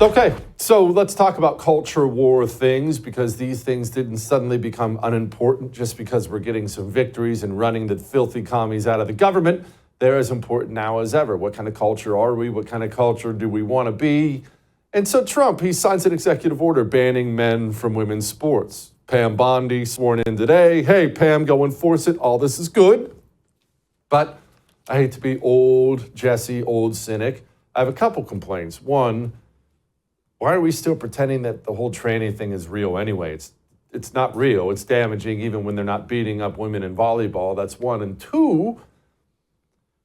Okay, so let's talk about culture war things, because these things didn't suddenly become unimportant just because we're getting some victories and running the filthy commies out of the government. They're as important now as ever. What kind of culture are we? What kind of culture do we want to be? And so Trump, he signs an executive order banning men from women's sports. Pam Bondi sworn in today. Hey, Pam, go enforce it. All this is good. But I hate to be old Jesse, old cynic. I have a couple complaints. One, why are we still pretending that the whole tranny thing is real anyway? It's not real. It's damaging even when they're not beating up women in volleyball. That's one. And two,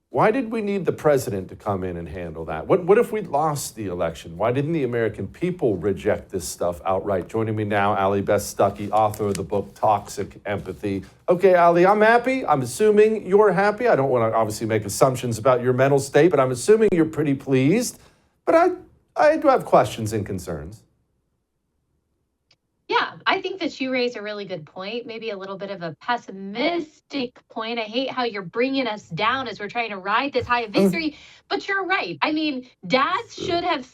why did we need the president to come in and handle that? What if we lost the election? Why didn't the American people reject this stuff outright? Joining me now, Allie Beth Stuckey, author of the book Toxic Empathy. Okay, Allie, I'm happy. I'm assuming you're happy. I don't want to obviously make assumptions about your mental state, but I'm assuming you're pretty pleased. But I do have questions and concerns. Yeah, I think that you raise a really good point, maybe a little bit of a pessimistic point. I hate how you're bringing us down as we're trying to ride this high of victory, but you're right. I mean, dads should have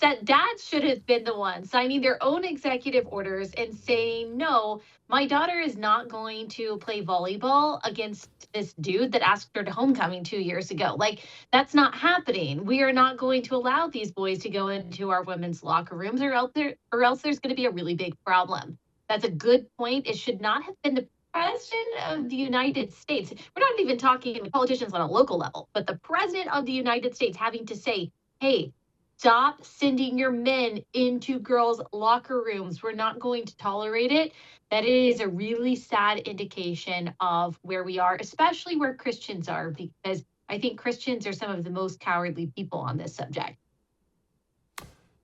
been the ones signing their own executive orders and saying, no, my daughter is not going to play volleyball against this dude that asked her to homecoming 2 years ago. Like, that's not happening. We are not going to allow these boys to go into our women's locker rooms, or else there's going to be a really big problem. That's a good point. It should not have been the president of the United States. We're not even talking politicians on a local level, but the president of the United States having to say, hey, stop sending your men into girls' locker rooms. We're not going to tolerate it. That is a really sad indication of where we are, especially where Christians are, because I think Christians are some of the most cowardly people on this subject.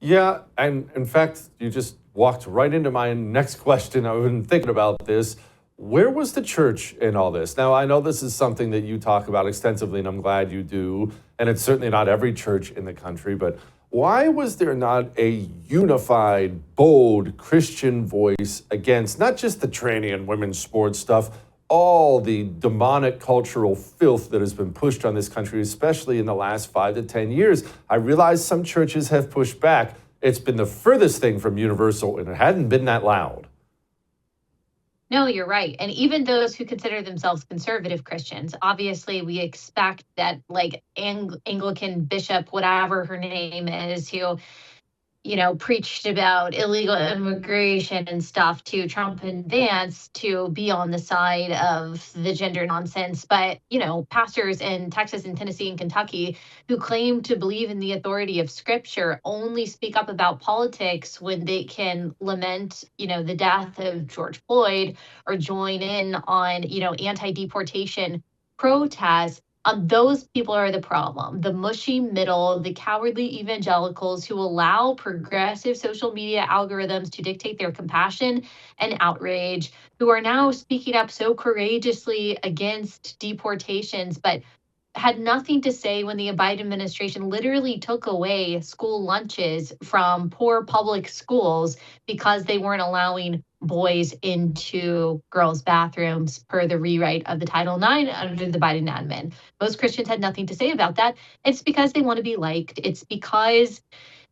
Yeah, and in fact, you just walked right into my next question. I've been thinking about this. Where was the church in all this? Now, I know this is something that you talk about extensively, and I'm glad you do. And it's certainly not every church in the country, but why was there not a unified, bold Christian voice against not just the tranny and women's sports stuff, all the demonic cultural filth that has been pushed on this country, especially in the last 5 to 10 years? I realize some churches have pushed back. It's been the furthest thing from universal, and it hadn't been that loud. No, you're right. And even those who consider themselves conservative Christians, obviously we expect that, like, Anglican bishop, whatever her name is, who preached about illegal immigration and stuff to Trump and Vance, to be on the side of the gender nonsense. But, pastors in Texas and Tennessee and Kentucky who claim to believe in the authority of Scripture only speak up about politics when they can lament, the death of George Floyd, or join in on, anti-deportation protests. Those people are the problem. The mushy middle, the cowardly evangelicals who allow progressive social media algorithms to dictate their compassion and outrage, who are now speaking up so courageously against deportations, but had nothing to say when the Biden administration literally took away school lunches from poor public schools because they weren't allowing boys into girls' bathrooms per the rewrite of the Title IX under the Biden admin. Most Christians had nothing to say about that. It's because they want to be liked. It's because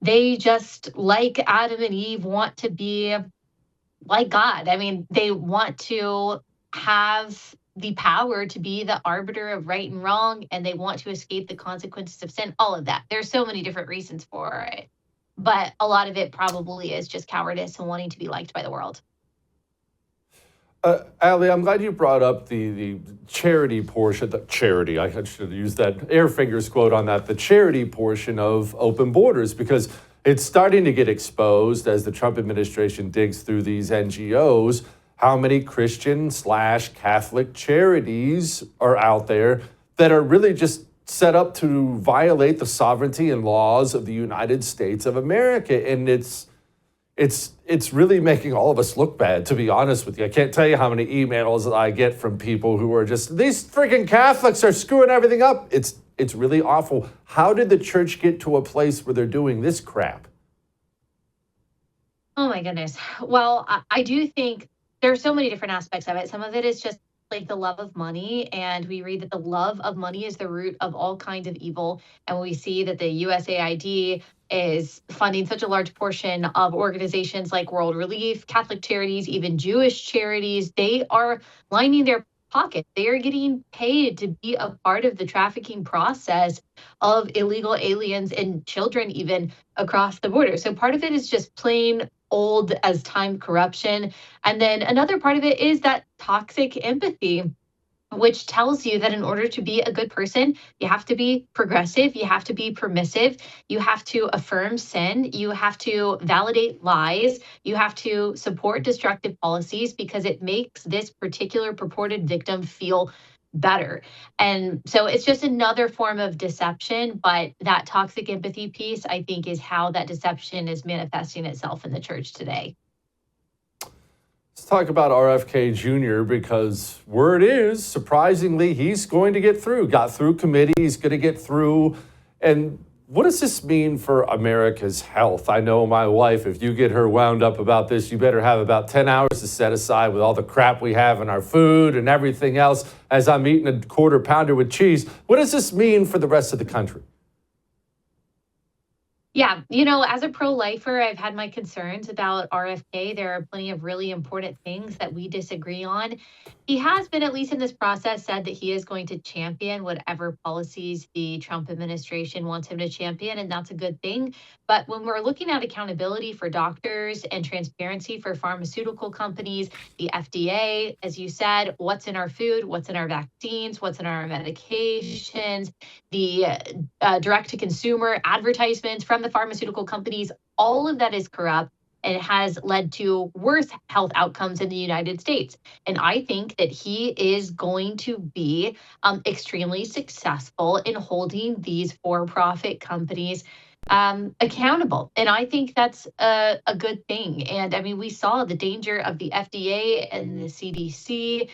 they, just like Adam and Eve, want to be like God. I mean, they want to have the power to be the arbiter of right and wrong, and they want to escape the consequences of sin, all of that. There's so many different reasons for it, but a lot of it probably is just cowardice and wanting to be liked by the world. Allie, I'm glad you brought up the charity portion. I should use that air fingers quote on that. The charity portion of open borders, because it's starting to get exposed as the Trump administration digs through these NGOs, how many Christian/Catholic charities are out there that are really just set up to violate the sovereignty and laws of the United States of America. And it's really making all of us look bad, to be honest with you. I can't tell you how many emails I get from people who are just, these freaking Catholics are screwing everything up. It's really awful. How did the church get to a place where they're doing this crap? Oh my goodness. Well, I do think there's so many different aspects of it. Some of it is just like the love of money, and we read that the love of money is the root of all kinds of evil. And we see that the USAID is funding such a large portion of organizations like World Relief, Catholic Charities, even Jewish charities. They are lining their pocket. They are getting paid to be a part of the trafficking process of illegal aliens and children, even across the border. So part of it is just plain old as time corruption. And then another part of it is that toxic empathy, which tells you that in order to be a good person, you have to be progressive, you have to be permissive, you have to affirm sin, you have to validate lies, you have to support destructive policies because it makes this particular purported victim feel better. And so it's just another form of deception, but that toxic empathy piece, I think, is how that deception is manifesting itself in the church today. Let's talk about RFK Jr. because word is, surprisingly, he's going to get through. Got through committee, he's going to get through. And what does this mean for America's health? I know my wife, if you get her wound up about this, you better have about 10 hours to set aside with all the crap we have in our food and everything else as I'm eating a quarter pounder with cheese. What does this mean for the rest of the country? Yeah, as a pro-lifer, I've had my concerns about RFK. There are plenty of really important things that we disagree on. He has been, at least in this process, said that he is going to champion whatever policies the Trump administration wants him to champion, and that's a good thing. But when we're looking at accountability for doctors and transparency for pharmaceutical companies, the FDA, as you said, what's in our food, what's in our vaccines, what's in our medications, the direct to consumer advertisements from the pharmaceutical companies, all of that is corrupt and it has led to worse health outcomes in the United States. And I think that he is going to be extremely successful in holding these for-profit companies accountable. And I think that's a good thing. And I mean, we saw the danger of the FDA and the CDC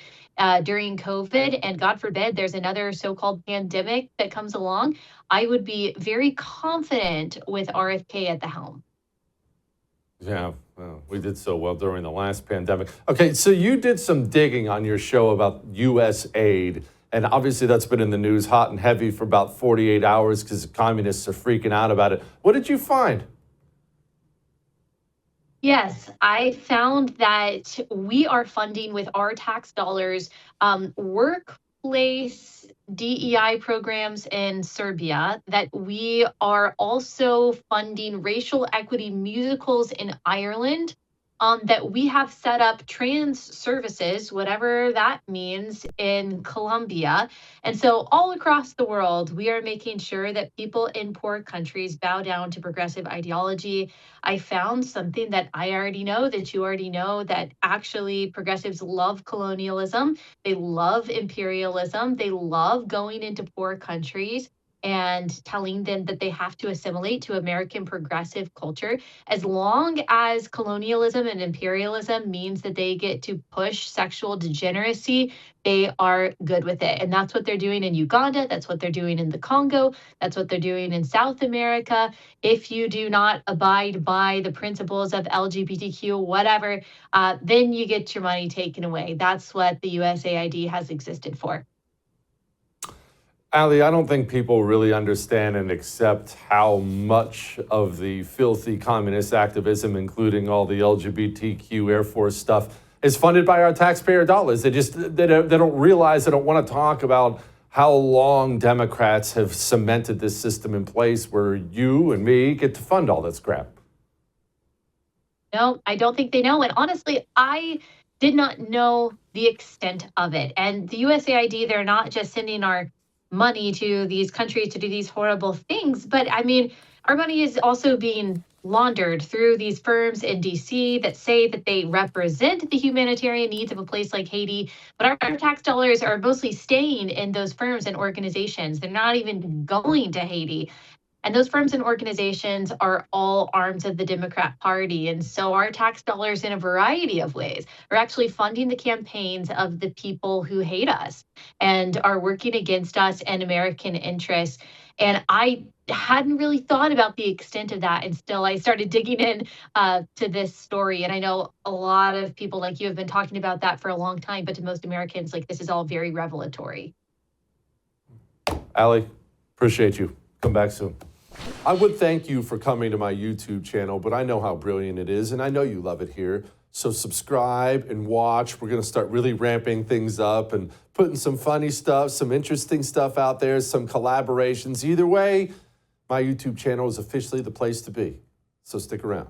during COVID, and God forbid there's another so-called pandemic that comes along. I would be very confident with RFK at the helm. Yeah, well, we did so well during the last pandemic. Okay, so you did some digging on your show about U.S. aid, and obviously that's been in the news hot and heavy for about 48 hours because the communists are freaking out about it. What did you find? Yes, I found that we are funding with our tax dollars workplace DEI programs in Serbia, that we are also funding racial equity musicals in Ireland, that we have set up trans services, whatever that means, in Colombia. And so all across the world, we are making sure that people in poor countries bow down to progressive ideology. I found something that I already know, that you already know, that actually progressives love colonialism. They love imperialism. They love going into poor countries and telling them that they have to assimilate to American progressive culture. As long as colonialism and imperialism means that they get to push sexual degeneracy, they are good with it. And that's what they're doing in Uganda. That's what they're doing in the Congo. That's what they're doing in South America. If you do not abide by the principles of LGBTQ, whatever, then you get your money taken away. That's what the USAID has existed for. Allie, I don't think people really understand and accept how much of the filthy communist activism, including all the LGBTQ Air Force stuff, is funded by our taxpayer dollars. They don't realize, they don't want to talk about how long Democrats have cemented this system in place where you and me get to fund all this crap. No, I don't think they know. And honestly, I did not know the extent of it. And the USAID, they're not just sending our money to these countries to do these horrible things, but I mean, our money is also being laundered through these firms in DC that say that they represent the humanitarian needs of a place like Haiti, but our tax dollars are mostly staying in those firms and organizations. They're not even going to Haiti. And those firms and organizations are all arms of the Democrat Party. And so our tax dollars, in a variety of ways, are actually funding the campaigns of the people who hate us and are working against us and American interests. And I hadn't really thought about the extent of that until I started digging in to this story. And I know a lot of people like you have been talking about that for a long time, but to most Americans, like, this is all very revelatory. Allie, appreciate you. Come back soon. I would thank you for coming to my YouTube channel, but I know how brilliant it is, and I know you love it here. So subscribe and watch. We're going to start really ramping things up and putting some funny stuff, some interesting stuff out there, some collaborations. Either way, my YouTube channel is officially the place to be. So stick around.